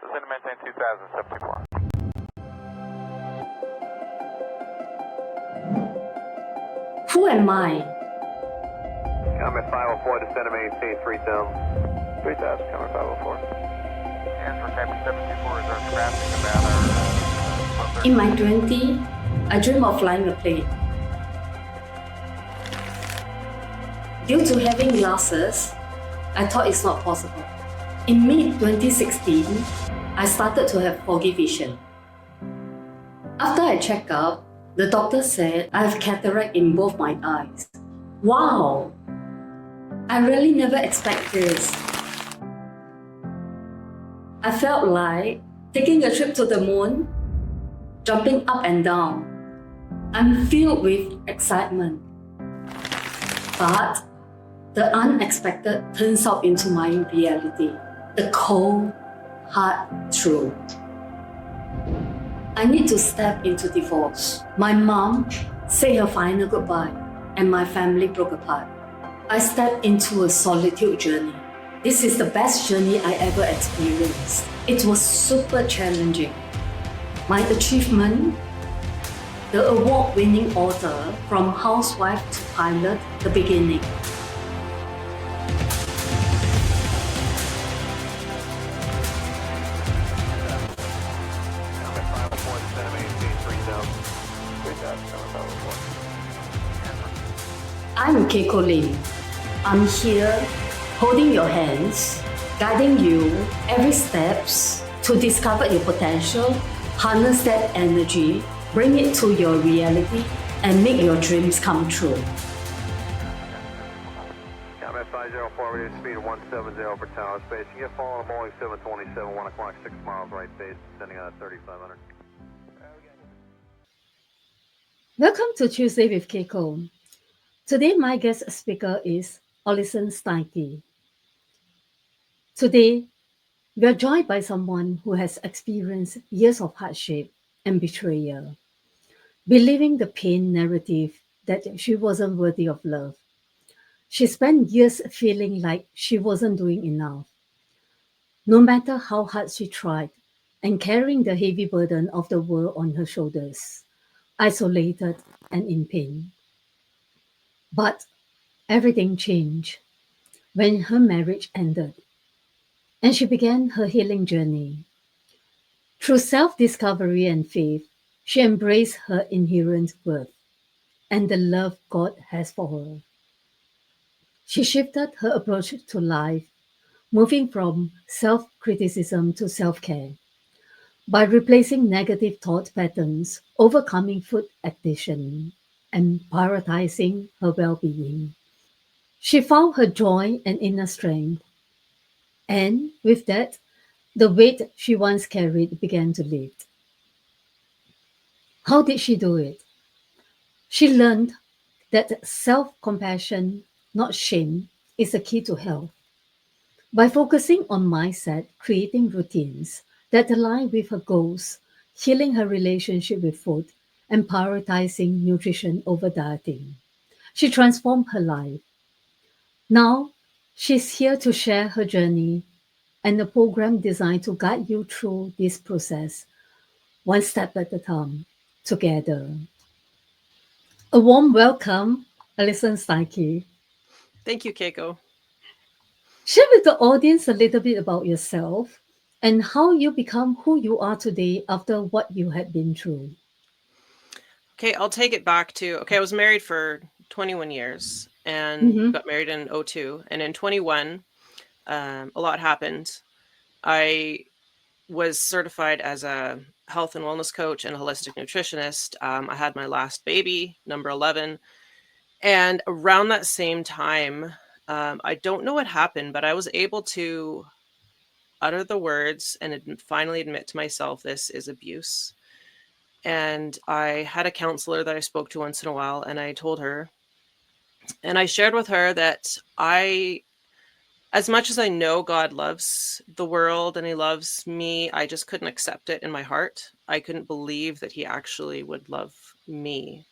Descend and maintain 2074. Who am I? Comet 504, descend and maintain 3000. 3000, Comet 504. Hands for Type 724 is our traffic about our... In my 20s, I dream of flying a plane. Due to having glasses, I thought it's not possible. In mid-2016, I started to have foggy vision. After I checked out, the doctor said I have cataract in both my eyes. Wow! I really never expected this. I felt like taking a trip to the moon, jumping up and down. I'm filled with excitement. But the unexpected turns out into my reality. The cold, hard truth. I need to step into divorce. My mom said her final goodbye, and my family broke apart. I stepped into a solitude journey. This is the best journey I ever experienced. It was super challenging. My achievement, the award-winning author, from housewife to pilot, the beginning. Comet 504, descend and maintain 3000. 3000, Comet 504. I'm Keiko Lim. I'm here holding your hands, guiding you every steps to discover your potential, harness that energy, bring it to your reality, and make your dreams come true. Comet 504, ready to speed of 170 for tower space. You get following a Boeing 727, 1 o'clock, 6 miles right base, descending on 3500. Welcome to Tuesday with Keiko. Today, my guest speaker is Allison Steinke. Today, we are joined by someone who has experienced years of hardship and betrayal, believing the pain narrative that she wasn't worthy of love. She spent years feeling like she wasn't doing enough, no matter how hard she tried, and carrying the heavy burden of the world on her shoulders, isolated and in pain. But everything changed when her marriage ended and she began her healing journey. Through self-discovery and faith, she embraced her inherent worth and the love God has for her. She shifted her approach to life, moving from self-criticism to self-care. By replacing negative thought patterns, overcoming food addiction, and prioritizing her well-being. She found her joy and inner strength, and with that, the weight she once carried began to lift. How did she do it? She learned that self-compassion, not shame, is the key to health. By focusing on mindset, creating routines that align with her goals, healing her relationship with food, and prioritizing nutrition over dieting, she transformed her life. Now, she's here to share her journey and a program designed to guide you through this process, one step at a time, together. A warm welcome, Allison Steinke. Thank you, Keiko. Share with the audience a little bit about yourself and how you become who you are today after what you had been through. Okay, I'll take it back to, I was married for 21 years and Mhm. got married in '02. And in 21, a lot happened. I was certified as a health and wellness coach and a holistic nutritionist. I had my last baby, number 11. And around that same time, I don't know what happened, but I was able to utter the words and finally admit to myself this is abuse. And I had a counselor that I spoke to once in a while, and I told her, and I shared with her that as much as I know God loves the world and he loves me, I just couldn't accept it in my heart. I couldn't believe that he actually would love me.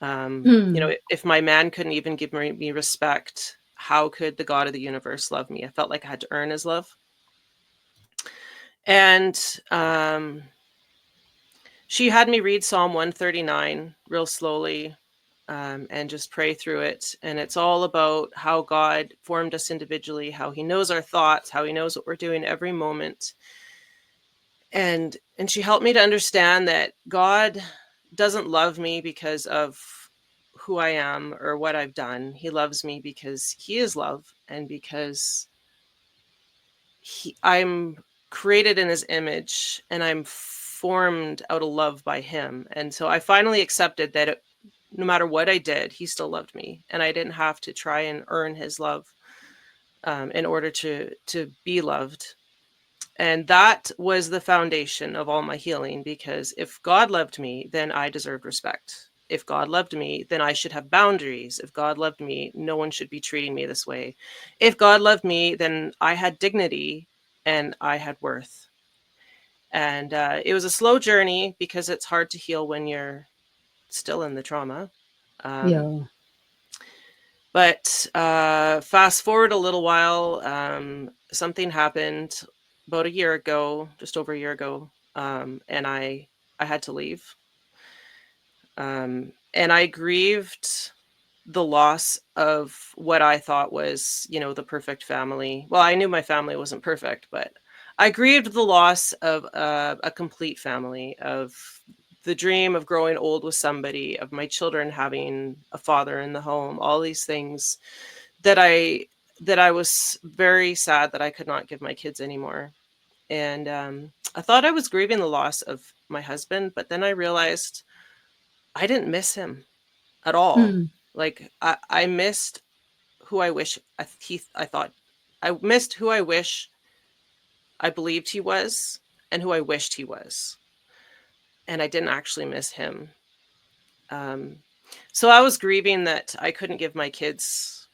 If my man couldn't even give me respect, how could the God of the universe love me? I felt like I had to earn his love. And she had me read Psalm 139 real slowly, and just pray through it. And it's all about how God formed us individually, how he knows our thoughts, how he knows what we're doing every moment. And she helped me to understand that God doesn't love me because of who I am or what I've done. He loves me because he is love, and because I'm created in his image, and I'm formed out of love by him. And so I finally accepted that no matter what I did, he still loved me, and I didn't have to try and earn his love in order to be loved. And that was the foundation of all my healing, because if God loved me, then I deserved respect. If God loved me, then I should have boundaries. If God loved me, no one should be treating me this way. If God loved me, then I had dignity and I had worth. And it was a slow journey, because it's hard to heal when you're still in the trauma. Yeah. But fast forward a little while, something happened about a year ago, just over a year ago, and I had to leave. And I grieved the loss of what I thought was, the perfect family. Well, I knew my family wasn't perfect, but I grieved the loss of a complete family, of the dream of growing old with somebody, of my children having a father in the home, all these things that I was very sad that I could not give my kids anymore. And I thought I was grieving the loss of my husband, but then I realized I didn't miss him at all. Mm. Like I missed who I wish I thought I missed who I wish I believed he was, and who I wished he was. And I didn't actually miss him. So I was grieving that I couldn't give my kids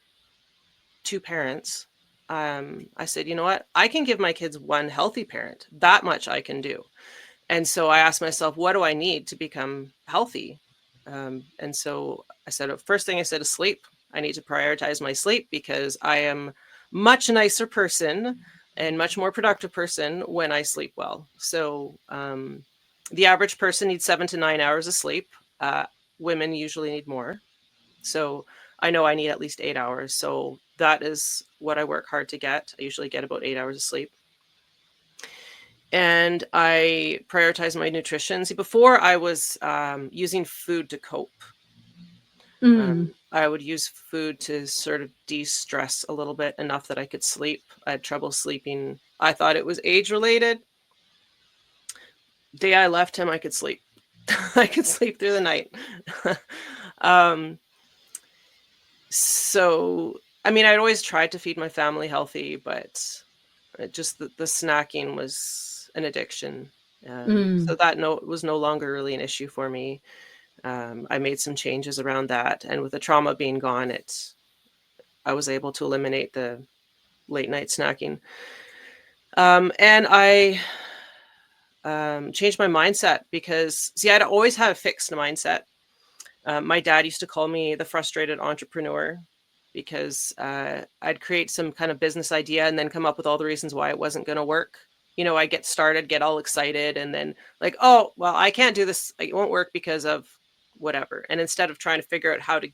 two parents. I said, you know what? I can give my kids one healthy parent. That much I can do. And so I asked myself, what do I need to become healthy? And so I said, first thing I said is sleep. I need to prioritize my sleep, because I am much nicer person and much more productive person when I sleep well. So the average person needs 7 to 9 hours of sleep. Women usually need more. So I know I need at least 8 hours. So that is what I work hard to get. I usually get about 8 hours of sleep. And I prioritize my nutrition. See, before I was using food to cope. I would use food to sort of de-stress a little bit, enough that I could sleep. I had trouble sleeping. I thought it was age-related. Day I left him, I could sleep. I could sleep through the night. So, I mean, I'd always tried to feed my family healthy, but just the snacking was an addiction. So that was no longer really an issue for me. I made some changes around that, and with the trauma being gone, I was able to eliminate the late night snacking. And I changed my mindset, because see, I'd always had a fixed mindset. My dad used to call me the frustrated entrepreneur, because I'd create some kind of business idea and then come up with all the reasons why it wasn't going to work. I get started, get all excited, and then like, oh, well, I can't do this. It won't work because of whatever. And instead of trying to figure out how to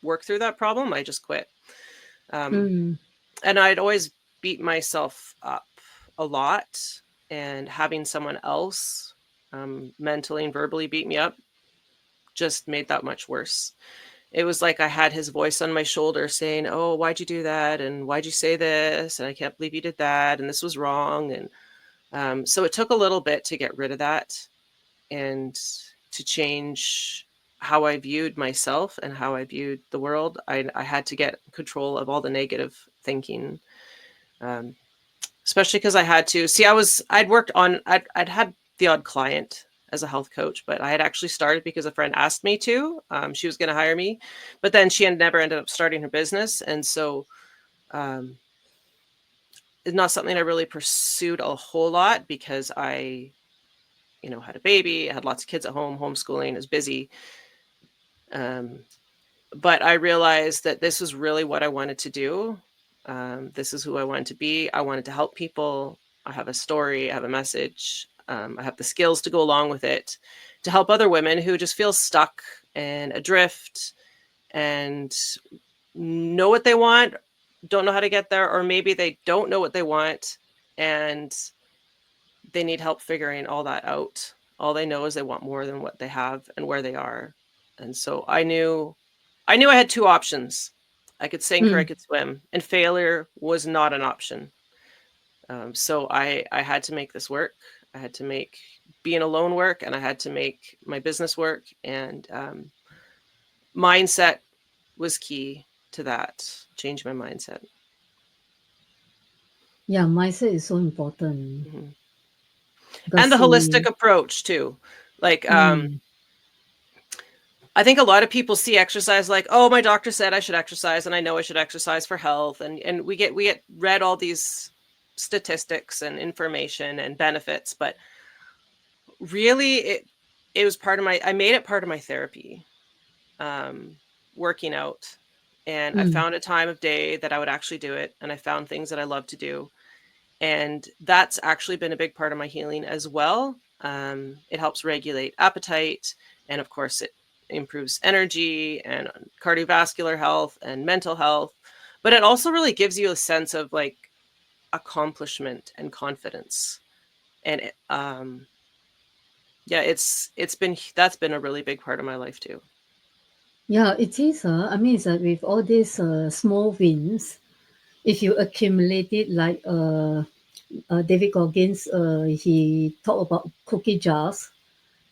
work through that problem, I just quit. And I'd always beat myself up a lot, and having someone else mentally and verbally beat me up just made that much worse. It was like I had his voice on my shoulder saying, oh, why'd you do that? And why'd you say this? And I can't believe you did that. And this was wrong. And so it took a little bit to get rid of that, and to change how I viewed myself and how I viewed the world. I had to get control of all the negative thinking, especially because I had to see, I'd had the odd client as a health coach, but I had actually started because a friend asked me to. She was going to hire me, but then she never ended up starting her business. And so it's not something I really pursued a whole lot, because I, had a baby, I had lots of kids at home, homeschooling, is busy. But I realized that this was really what I wanted to do. This is who I wanted to be. I wanted to help people. I have a story, I have a message, I have the skills to go along with it to help other women who just feel stuck and adrift and know what they want, don't know how to get there, or maybe they don't know what they want and they need help figuring all that out. All they know is they want more than what they have and where they are. And so I knew I had two options. I could sink or I could swim, and failure was not an option. So I had to make this work. I had to make being alone work, and I had to make my business work. And mindset was key to that. Change my mindset. Yeah, mindset is so important Mhm. And because the holistic approach too. Like, I think a lot of people see exercise like, oh, my doctor said I should exercise, and I know I should exercise for health. And we get read all these statistics and information and benefits, but really it was part of I made it part of my therapy, working out. And I found a time of day that I would actually do it. And I found things that I love to do. And that's actually been a big part of my healing as well. It helps regulate appetite. And of course, it improves energy and cardiovascular health and mental health. But it also really gives you a sense of like accomplishment and confidence. And yeah, that's been a really big part of my life too. yeah, it is. I mean, it's with all these small wins, if you accumulate it like David Goggins, he talked about cookie jars.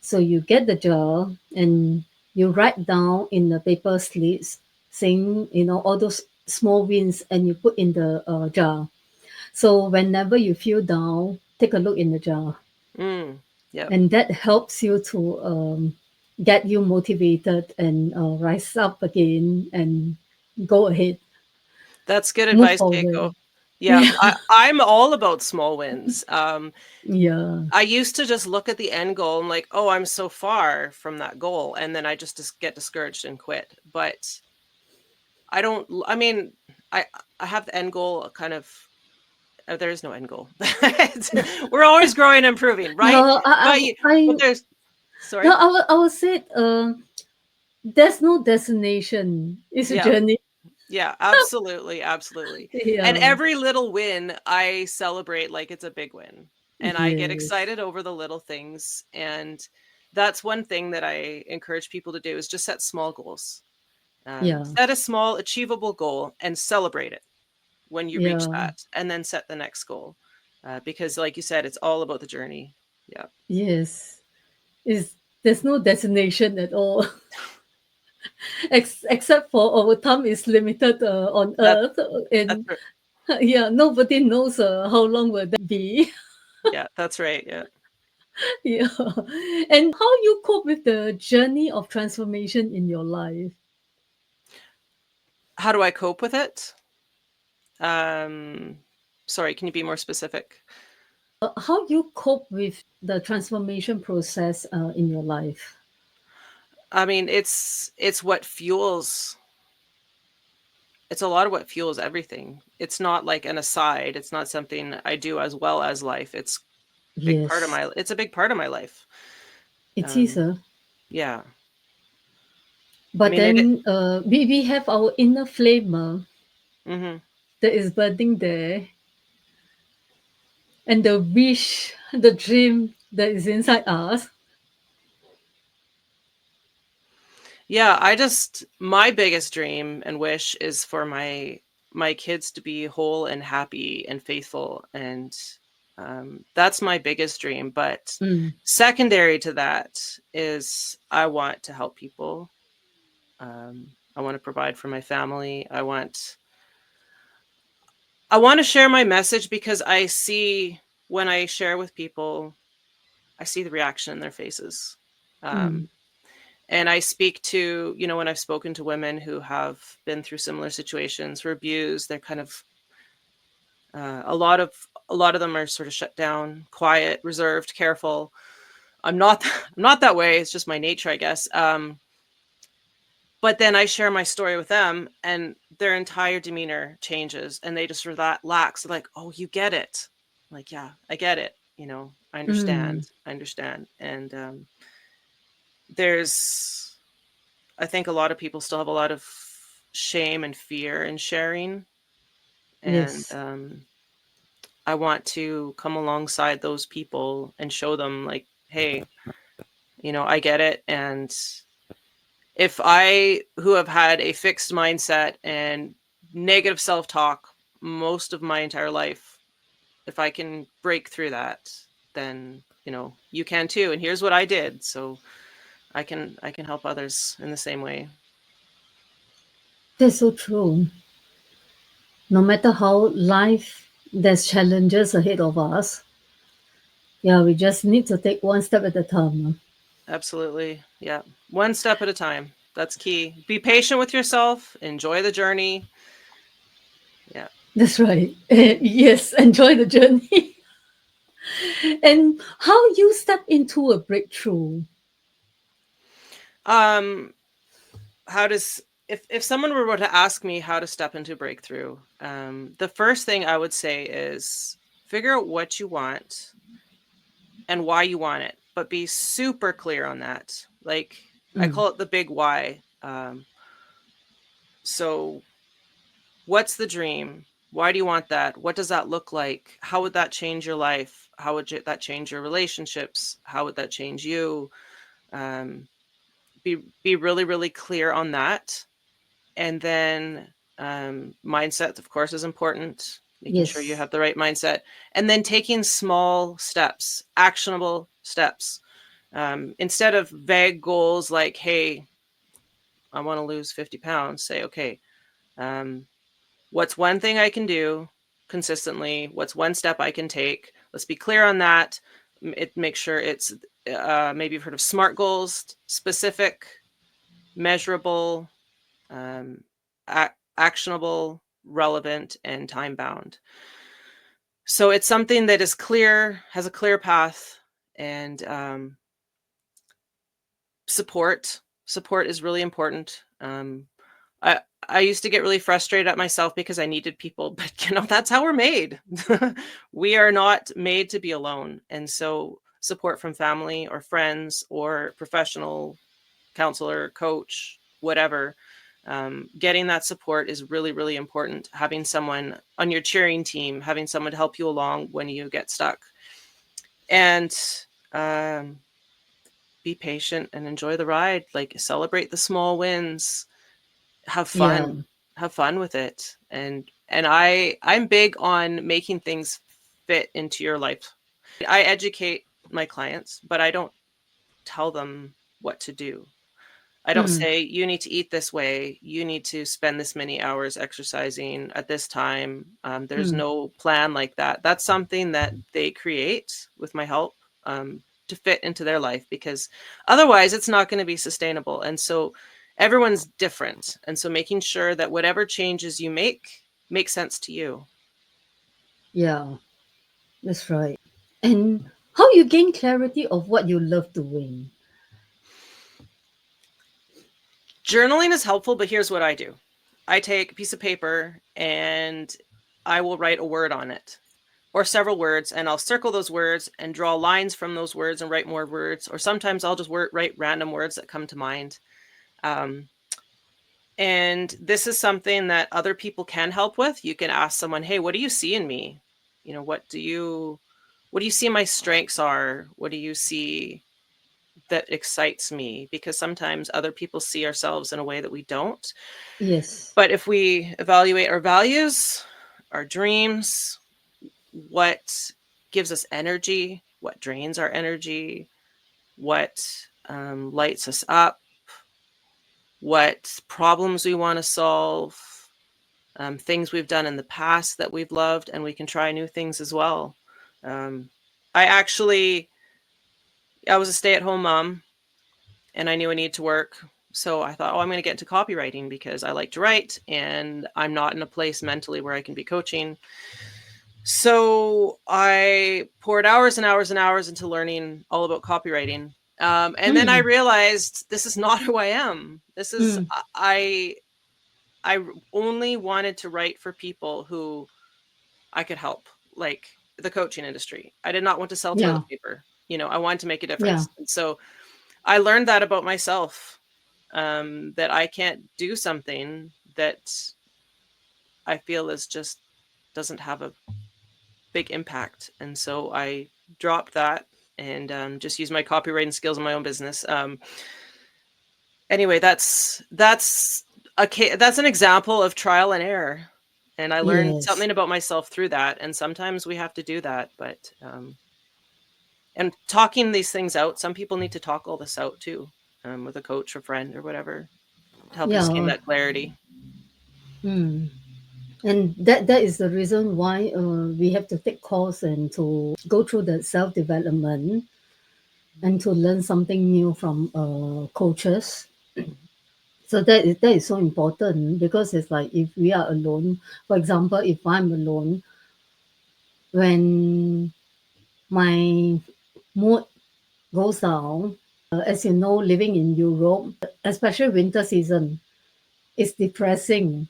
So you get the jar and you write down in the paper slips saying, all those small wins and you put in the jar. So whenever you feel down, take a look in the jar. Yep. And that helps you to get you motivated and rise up again and go ahead, That's good move advice, Keiko. forward. Yeah, I'm all about small wins. Yeah, I used to just look at the end goal and like, oh, I'm so far from that goal, and then I just get discouraged and quit. But I don't. I mean, I I have the end goal kind of. There is no end goal. We're always growing and improving, right? no, But but I there's no, sorry. I would say there's no destination. It's a Yeah. journey. Yeah, absolutely, absolutely. And Yeah. every little win, I celebrate like it's a big win. And I get Yes. excited over the little things. And that's one thing that I encourage people to do is just set small goals. Yeah. Set a small, achievable goal and celebrate it when you reach Yeah. that, and then set the next goal. Because, like you said, it's all about the journey. Yeah. Yes. Is there's no destination at all, except for our time is limited on That, Earth, that's and right. yeah, nobody knows how long will that be. Yeah, that's right. Yeah. Yeah. And how you cope with the journey of transformation in your life? How do I cope with it? Um, Sorry, can you be more specific? How you cope with the transformation process in your life? I mean, it's what fuels it's a lot of what fuels everything. It's not like an aside. It's not something I do as well as life. Yes, It's a big part of my life. it is. Um, yeah. I But mean it. then we have our inner flame Mhm. that is burning there, and the wish, the dream that is inside us. Yeah, my biggest dream and wish is for my kids to be whole and happy and faithful, and that's my biggest dream. But Mm, secondary to that is I want to help people. I want to provide for my family. I want to share my message because I see when I share with people, I see the reaction in their faces. mm, Um, and I speak to, when I've spoken to women who have been through similar situations, were abused, they're kind of a lot of them are sort of shut down, quiet, reserved, careful. I'm not I'm not that way. It's just my nature, I guess. But then I share my story with them, and their entire demeanor changes, and they just relax. Like, oh, you get it. like, yeah, I get it. You know, I understand. I understand. And I think a lot of people still have a lot of shame and fear in sharing. And Yes. I want to come alongside those people and show them, like, hey, you know, I get it. And if who have had a fixed mindset and negative self-talk most of my entire life, if I can break through that, then, you know, you can too. And here's what I did. So I can help others in the same way. That's so true. No matter how life there's challenges ahead of us, yeah, we just need to take one step at a time. Absolutely. Yeah. One step at a time. That's key. Be patient with yourself. Enjoy the journey. Yeah. That's right. Yes, enjoy the journey. And how you step into a breakthrough. Um, how does if someone were to ask me how to step into breakthrough, the first thing I would say is figure out what you want and why you want it, but be super clear on that. Like, I Mm, call it the big why. So what's the dream? Why do you want that? What does that look like? How would that change your life? How would that change your relationships? How would that change you? Um, be really, really clear on that. And then mindset, of course, is important. Making sure you yes. have the right mindset. And then taking small steps, actionable steps. Instead of vague goals like, hey, I want to lose 50 pounds, say, okay, um, what's one thing I can do consistently? What's one step I can take? Let's be clear on that. Make sure it's maybe you've heard of SMART goals: specific, measurable, um, actionable, relevant, and time bound. So it's something that is clear, has a clear path, and support is really important. I I used to get really frustrated at myself because I needed people, but you know, that's how we're made. We are not made to be alone. And so support from family or friends or professional counselor, coach, whatever. Getting that support is really, really important. Having someone on your cheering team, having someone to help you along when you get stuck. And um, be patient and enjoy the ride. Like, celebrate the small wins, have Yeah. fun with it. And I'm big on making things fit into your life. I educate my clients, but I don't tell them what to do. I don't Mm, say you need to eat this way, you need to spend this many hours exercising at this time. There's mm. no plan like that. That's something that they create with my help, to fit into their life, because otherwise it's not going to be sustainable. And so everyone's different. And so making sure that whatever changes you make sense to you. Yeah, that's right. And how you gain clarity of what you love doing. Journaling is helpful, but here's what I do. I take a piece of paper and I will write a word on it, or several words, and I'll circle those words and draw lines from those words and write more words. Or sometimes I'll just write random words that come to mind. Um, and this is something that other people can help with. You can ask someone, hey, what do you see in me? You know, what do you see my strengths are? What do you see that excites me? Because sometimes other people see ourselves in a way that we don't. Yes. But if we evaluate our values, our dreams, what gives us energy, what drains our energy, what lights us up, what problems we want to solve, things we've done in the past that we've loved, and we can try new things as well. Um, I actually, I was a stay-at-home mom, and I knew I needed to work. So I thought, oh, I'm going to get into copywriting because I like to write, and I'm not in a place mentally where I can be coaching. So I poured hours and hours and hours into learning all about copywriting. And then I Mm, realized this is not who I am. This is, mm, I only wanted to write for people who I could help. Like, the coaching industry. I did not want to sell Yeah. toilet paper. You know, I wanted to make a Yeah. difference. And so I learned that about myself, that I can't do something that I feel is just doesn't have a big impact. And so I dropped that and just used my copywriting skills in my own business. Anyway, that's an example of trial and error. And I learned Yes. something about myself through that. And sometimes we have to do that, but and talking these things out, some people need to talk all this out too, with a coach or friend or whatever, to help just gain Yeah. that clarity. Mm. And that is the reason why we have to take course and to go through the self-development and to learn something new from coaches. So that is so important, because it's like if we are alone, for example, if I'm alone, when my mood goes down, as you know, living in Europe, especially winter season, it's depressing.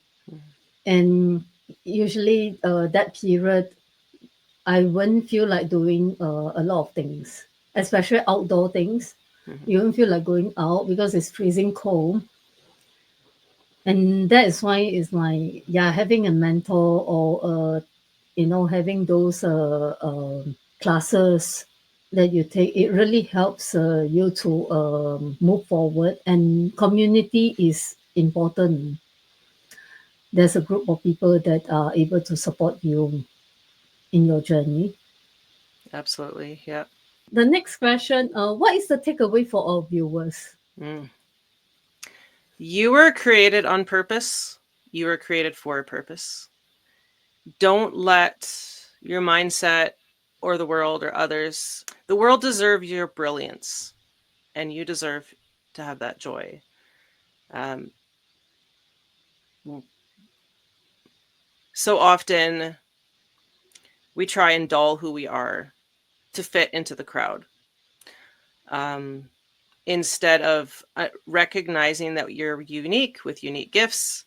And usually that period, I won't feel like doing a lot of things, especially outdoor things. Mhm. You won't feel like going out because it's freezing cold. And that is why it's like, yeah, having a mentor or having those classes that you take, it really helps you to move forward. And community is important. There's a group of people that are able to support you in your journey. Absolutely. Yeah. The next question, what is the takeaway for our viewers? Mm. You were created on purpose. You were created for a purpose. Don't let your mindset or the world or others, the world deserves your brilliance, and you deserve to have that joy. So often we try and dull who we are to fit into the crowd, instead of recognizing that you're unique with unique gifts.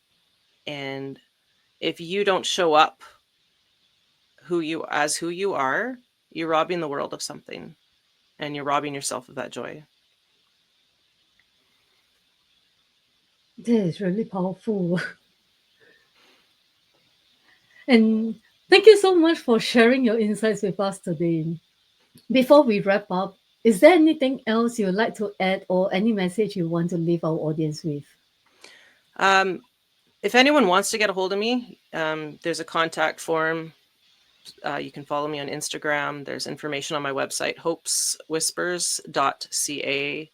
And if you don't show up who you are, you're robbing the world of something, and you're robbing yourself of that joy. That is really powerful. And thank you so much for sharing your insights with us today. Before we wrap up, is there anything else you'd like to add or any message you want to leave our audience with? If anyone wants to get a hold of me, there's a contact form. You can follow me on Instagram. There's information on my website, hopeswhispers.ca.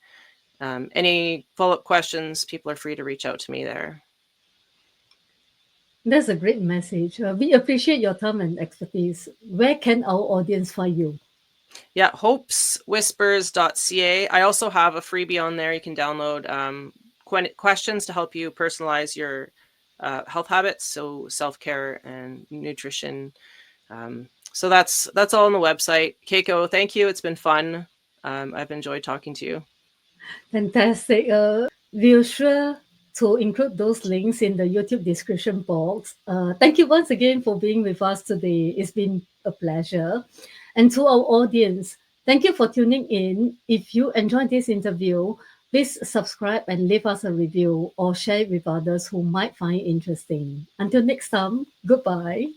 Any follow-up questions, people are free to reach out to me there. That's a great message. We appreciate your time and expertise. Where can our audience find you? Yeah, hopeswhispers.ca. I also have a freebie on there. You can download questions to help you personalize your health habits, so self-care and nutrition. So that's all on the website. Keiko, thank you. It's been fun. I've enjoyed talking to you. Fantastic. We'll sure to include those links in the YouTube description box. Thank you once again for being with us today. It's been a pleasure. And to our audience, thank you for tuning in. If you enjoyed this interview, please subscribe and leave us a review or share it with others who might find it interesting. Until next time, goodbye.